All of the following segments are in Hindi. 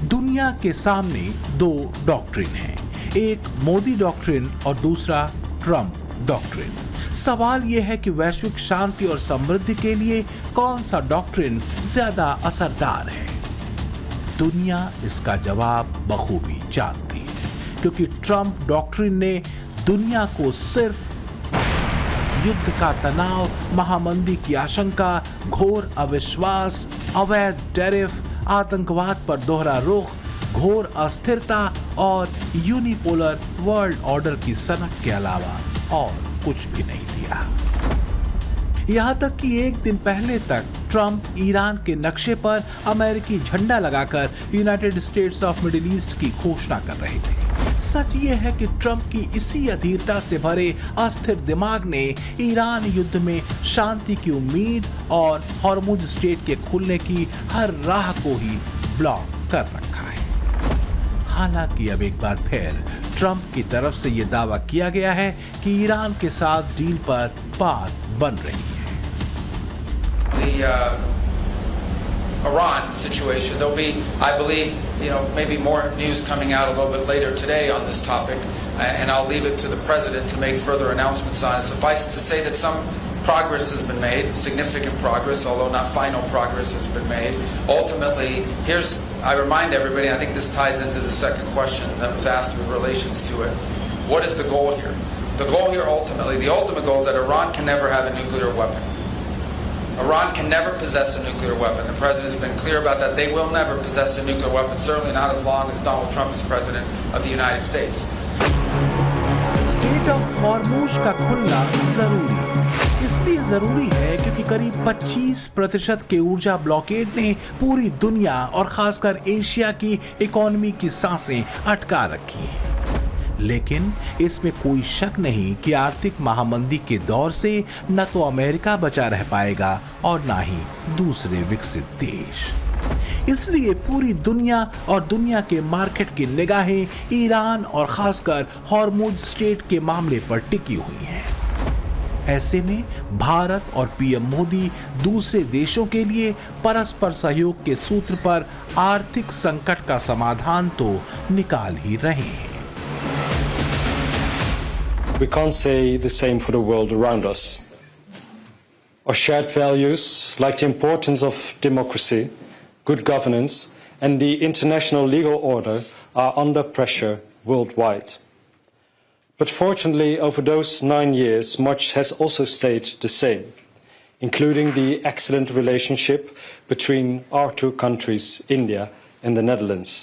दुनिया के सामने दो डॉक्ट्रिन हैं, एक मोदी डॉक्ट्रिन और दूसरा ट्रंप डॉक्ट्रिन। सवाल यह है कि वैश्विक शांति और समृद्धि के लिए कौन सा डॉक्ट्रिन ज्यादा असरदार है। दुनिया इसका जवाब बखूबी जानती है, क्योंकि ट्रंप डॉक्ट्रिन ने दुनिया को सिर्फ युद्ध का तनाव, महामंदी की आशंका, घोर अविश्वास, अवैध टैरिफ, आतंकवाद पर दोहरा रुख, घोर अस्थिरता और यूनिपोलर वर्ल्ड ऑर्डर की सनक के अलावा और कुछ भी नहीं दिया। यहां तक कि एक दिन पहले तक ट्रंप ईरान के नक्शे पर अमेरिकी झंडा लगाकर United states of middle east की घोषणा कर रहे थे। सच ये है कि ट्रंप की इसी अधीरता से भरे अस्थिर दिमाग ने ईरान युद्ध में शांति की उम्मीद और हॉर्मुज स्ट्रेट के खुलने की हर राह को ही ब्लॉक कर रखा है। हालांकि अब एक बार फिर ट्रंप की तरफ से यह दावा किया गया है कि ईरान के साथ डील पर बात बन रही है। Iran situation. There'll be, I believe, maybe more news coming out a little bit later today on this topic, and I'll leave it to the president to make further announcements on it. Suffice it to say that some progress has been made, significant progress, although not final progress has been made. Ultimately, I remind everybody, I think this ties into the second question that was asked with relations to it. What is the goal here? The goal here ultimately, the ultimate goal is that Iran can never have a nuclear weapon. Iran can never possess a nuclear weapon. The president has been clear about that. They will never possess a nuclear weapon, certainly not as long as Donald Trump is president of the United States. State of Hormuz का खुलना जरूरी है। इसलिए जरूरी है क्योंकि करीब 25% के ऊर्जा ब्लॉकेड ने पूरी दुनिया और खासकर एशिया की इकोनॉमी की सांसें अटका रखी हैं। लेकिन इसमें कोई शक नहीं कि आर्थिक महामंदी के दौर से न तो अमेरिका बचा रह पाएगा और न ही दूसरे विकसित देश। इसलिए पूरी दुनिया और दुनिया के मार्केट की निगाहें ईरान और खासकर हॉर्मुज स्ट्रेट के मामले पर टिकी हुई हैं। ऐसे में भारत और पीएम मोदी दूसरे देशों के लिए परस्पर सहयोग के सूत्र पर आर्थिक संकट का समाधान तो निकाल ही रहे हैं। We can't say the same for the world around us. Our shared values, like the importance of democracy, good governance, and the international legal order, are under pressure worldwide. But fortunately, over those 9 years, much has also stayed the same, including the excellent relationship between our two countries, India and the Netherlands.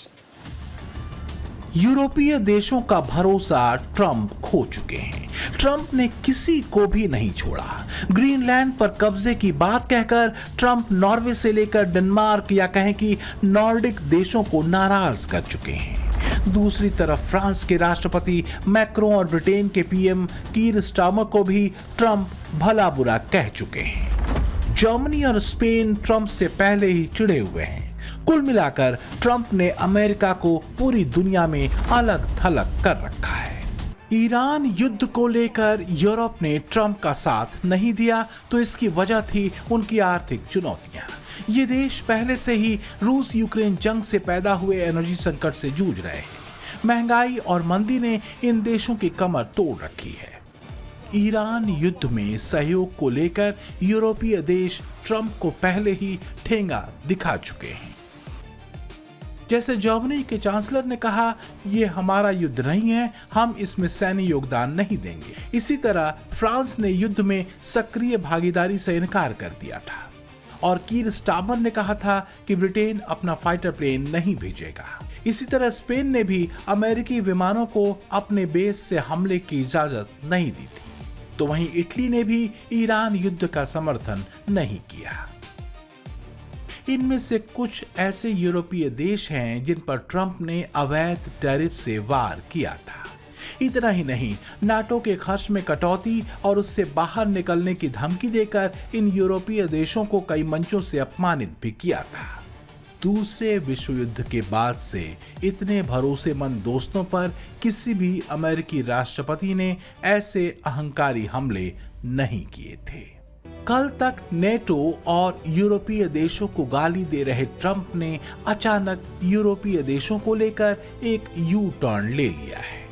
यूरोपीय देशों का भरोसा ट्रंप खो चुके हैं। ट्रंप ने किसी को भी नहीं छोड़ा। ग्रीनलैंड पर कब्जे की बात कहकर ट्रंप नॉर्वे से लेकर डेनमार्क या कहें कि नॉर्डिक देशों को नाराज कर चुके हैं। दूसरी तरफ फ्रांस के राष्ट्रपति मैक्रो और ब्रिटेन के पीएम कीर स्टारमर को भी ट्रंप भला बुरा कह चुके हैं। जर्मनी और स्पेन ट्रंप से पहले ही चिढ़े हुए हैं। कुल मिलाकर ट्रंप ने अमेरिका को पूरी दुनिया में अलग थलग कर रखा है। ईरान युद्ध को लेकर यूरोप ने ट्रंप का साथ नहीं दिया तो इसकी वजह थी उनकी आर्थिक चुनौतियां। ये देश पहले से ही रूस यूक्रेन जंग से पैदा हुए एनर्जी संकट से जूझ रहे हैं। महंगाई और मंदी ने इन देशों की कमर तोड़ रखी है। ईरान युद्ध में सहयोग को लेकर यूरोपीय देश ट्रंप को पहले ही ठेंगा दिखा चुके हैं। जैसे जर्मनी के चांसलर ने कहा, ये हमारा युद्ध नहीं है, हम इसमें सैन्य योगदान नहीं देंगे। इसी तरह फ्रांस ने युद्ध में सक्रिय भागीदारी से इनकार कर दिया था और कीर स्टारमर ने कहा था कि ब्रिटेन अपना फाइटर प्लेन नहीं भेजेगा। इसी तरह स्पेन ने भी अमेरिकी विमानों को अपने बेस से हमले की इजाजत नहीं दी थी। तो वहीं इटली ने भी ईरान युद्ध का समर्थन नहीं किया। इनमें से कुछ ऐसे यूरोपीय देश हैं जिन पर ट्रंप ने अवैध टैरिफ से वार किया था। इतना ही नहीं, नाटो के खर्च में कटौती और उससे बाहर निकलने की धमकी देकर इन यूरोपीय देशों को कई मंचों से अपमानित भी किया था। दूसरे विश्व युद्ध के बाद से इतने भरोसेमंद दोस्तों पर किसी भी अमेरिकी राष्ट्रपति ने ऐसे अहंकारी हमले नहीं किए थे। कल तक नेटो और यूरोपीय देशों को गाली दे रहे ट्रंप ने अचानक यूरोपीय देशों को लेकर एक यू टर्न ले लिया है।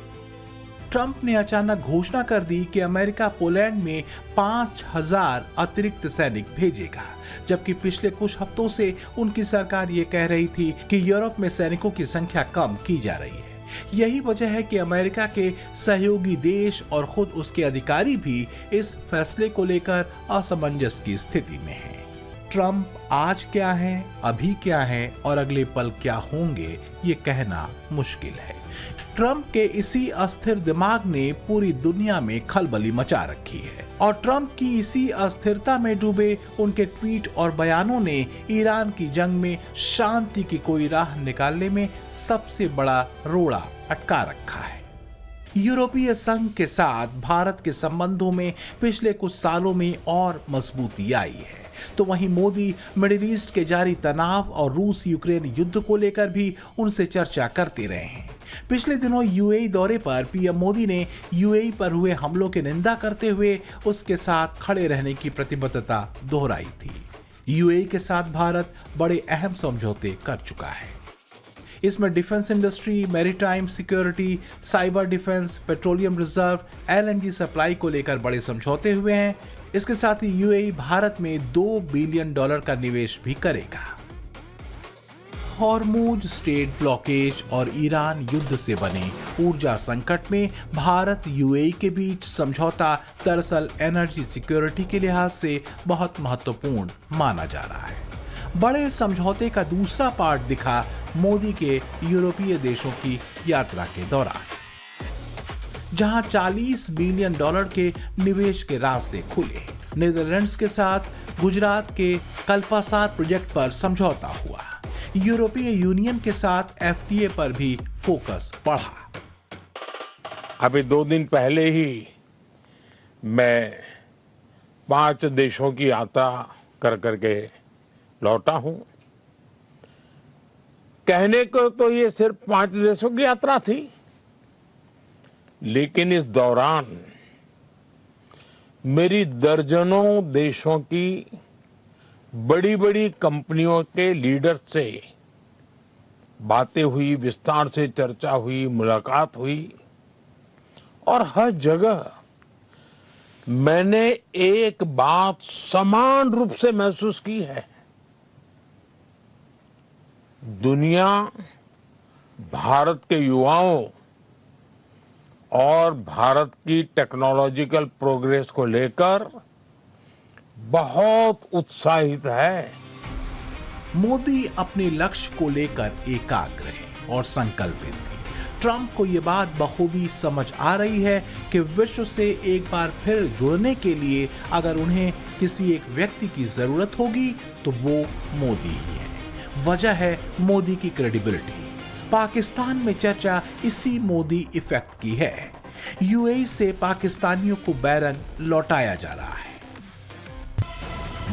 ट्रंप ने अचानक घोषणा कर दी कि अमेरिका पोलैंड में 5000 अतिरिक्त सैनिक भेजेगा, जबकि पिछले कुछ हफ्तों से उनकी सरकार ये कह रही थी कि यूरोप में सैनिकों की संख्या कम की जा रही है। यही वजह है कि अमेरिका के सहयोगी देश और खुद उसके अधिकारी भी इस फैसले को लेकर असमंजस की स्थिति में हैं। ट्रंप आज क्या है, अभी क्या है और अगले पल क्या होंगे, ये कहना मुश्किल है। ट्रंप के इसी अस्थिर दिमाग ने पूरी दुनिया में खलबली मचा रखी है और ट्रंप की इसी अस्थिरता में डूबे उनके ट्वीट और बयानों ने ईरान की जंग में शांति की कोई राह निकालने में सबसे बड़ा रोड़ा अटका रखा है। यूरोपीय संघ के साथ भारत के संबंधों में पिछले कुछ सालों में और मजबूती आई है, तो वहीं मोदी मिडिल ईस्ट के जारी तनाव और रूस यूक्रेन युद्ध को लेकर भी उनसे चर्चा करते रहे हैं। पिछले दिनों यूएई दौरे पर पीएम मोदी ने यूएई पर हुए हमलों की निंदा करते हुए उसके साथ खड़े रहने की प्रतिबद्धता दोहराई थी। यूएई के साथ भारत बड़े अहम समझौते कर चुका है। इसमें defence industry, maritime security, cyber defence, petroleum reserve, LNG supply को लेकर बड़े समझौते हुए हैं। इसके साथ ही यूएई भारत में $2 बिलियन का निवेश भी करेगा। हॉर्मुज स्ट्रेट ब्लॉकेज और ईरान युद्ध से बने ऊर्जा संकट में भारत यूएई के बीच समझौता दरअसल एनर्जी सिक्योरिटी के लिहाज से बहुत महत्वपूर्ण माना जा रहा है। बड़े समझौते का दूसरा पार्ट दिखा मोदी के यूरोपीय देशों की यात्रा के दौरान, जहां $40 बिलियन के निवेश के रास्ते खुले। नीदरलैंड्स के साथ गुजरात के कल्पासार प्रोजेक्ट पर समझौता हुआ। यूरोपीय यूनियन के साथ एफटीए पर भी फोकस बढ़ा। अभी 2 दिन पहले ही मैं 5 देशों की यात्रा कर करके लौटा हूं। कहने को तो ये सिर्फ 5 देशों की यात्रा थी, लेकिन इस दौरान मेरी दर्जनों देशों की बड़ी बड़ी कंपनियों के लीडर से बातें हुई, विस्तार से चर्चा हुई, मुलाकात हुई और हर जगह मैंने एक बात समान रूप से महसूस की है। दुनिया भारत के युवाओं और भारत की टेक्नोलॉजिकल प्रोग्रेस को लेकर बहुत उत्साहित है। मोदी अपने लक्ष्य को लेकर एकाग्र है और संकल्पित भी। ट्रंप को यह बात बखूबी समझ आ रही है कि विश्व से एक बार फिर जुड़ने के लिए अगर उन्हें किसी एक व्यक्ति की जरूरत होगी तो वो मोदी ही है। वजह है मोदी की क्रेडिबिलिटी। पाकिस्तान में चर्चा इसी मोदी इफेक्ट की है। यूएई से पाकिस्तानियों को बैरंग लौटाया जा रहा है।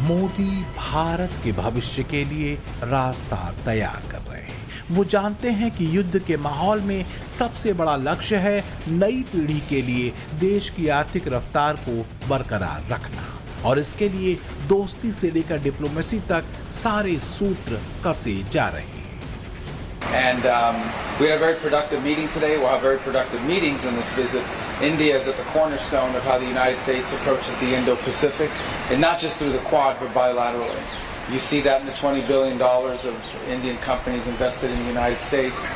मोदी भारत के भविष्य के लिए रास्ता तैयार कर रहे हैं। वो जानते हैं कि युद्ध के माहौल में सबसे बड़ा लक्ष्य है नई पीढ़ी के लिए देश की आर्थिक रफ्तार को बरकरार रखना, और इसके लिए दोस्ती से लेकर डिप्लोमेसी तक सारे सूत्र कसे जा रहे हैं। And we had a very productive meeting today. We'll have very productive meetings in this visit. India is at the cornerstone of how the United States approaches the Indo-Pacific, and not just through the Quad, but bilaterally. You see that in the $20 billion of Indian companies invested in the United States.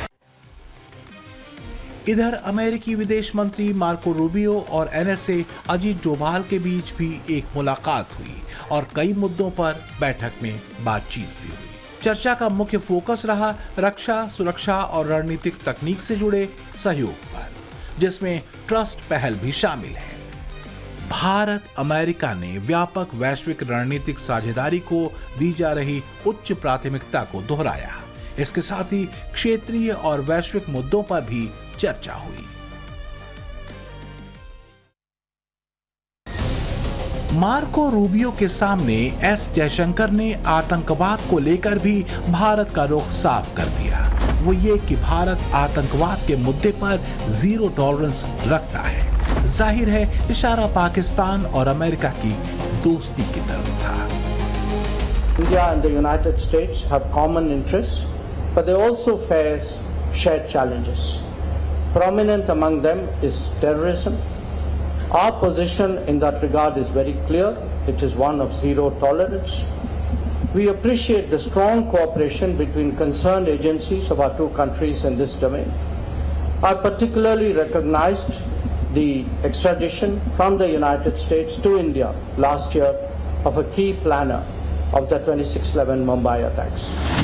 इधर अमेरिकी विदेश मंत्री मार्को रूबियो और एनएसए अजीत डोभाल के बीच भी एक मुलाकात हुई और कई मुद्दों पर बैठक में बातचीत भी हुई। चर्चा का मुख्य फोकस रहा रक्षा, सुरक्षा और रणनीतिक तकनीक से जुड़े सहयोग पर, जिसमें ट्रस्ट पहल भी शामिल है। भारत अमेरिका ने व्यापक वैश्विक रणनीतिक साझेदारी को दी जा रही उच्च प्राथमिकता को दोहराया। इसके साथ ही क्षेत्रीय और वैश्विक मुद्दों पर भी चर्चा हुई। मार्को रूबियो के सामने एस जयशंकर ने आतंकवाद को लेकर भी भारत का रुख साफ कर दिया। वो ये कि भारत आतंकवाद के मुद्दे पर जीरो टॉलरेंस रखता है। जाहिर है इशारा पाकिस्तान और अमेरिका की दोस्ती की तरफ था। India and the United States have common interests, but they also face shared challenges. Prominent among them is terrorism. Our position in that regard is very clear. It is one of zero tolerance. We appreciate the strong cooperation between concerned agencies of our two countries in this domain. I particularly recognized the extradition from the United States to India last year of a key planner of the 26/11 Mumbai attacks.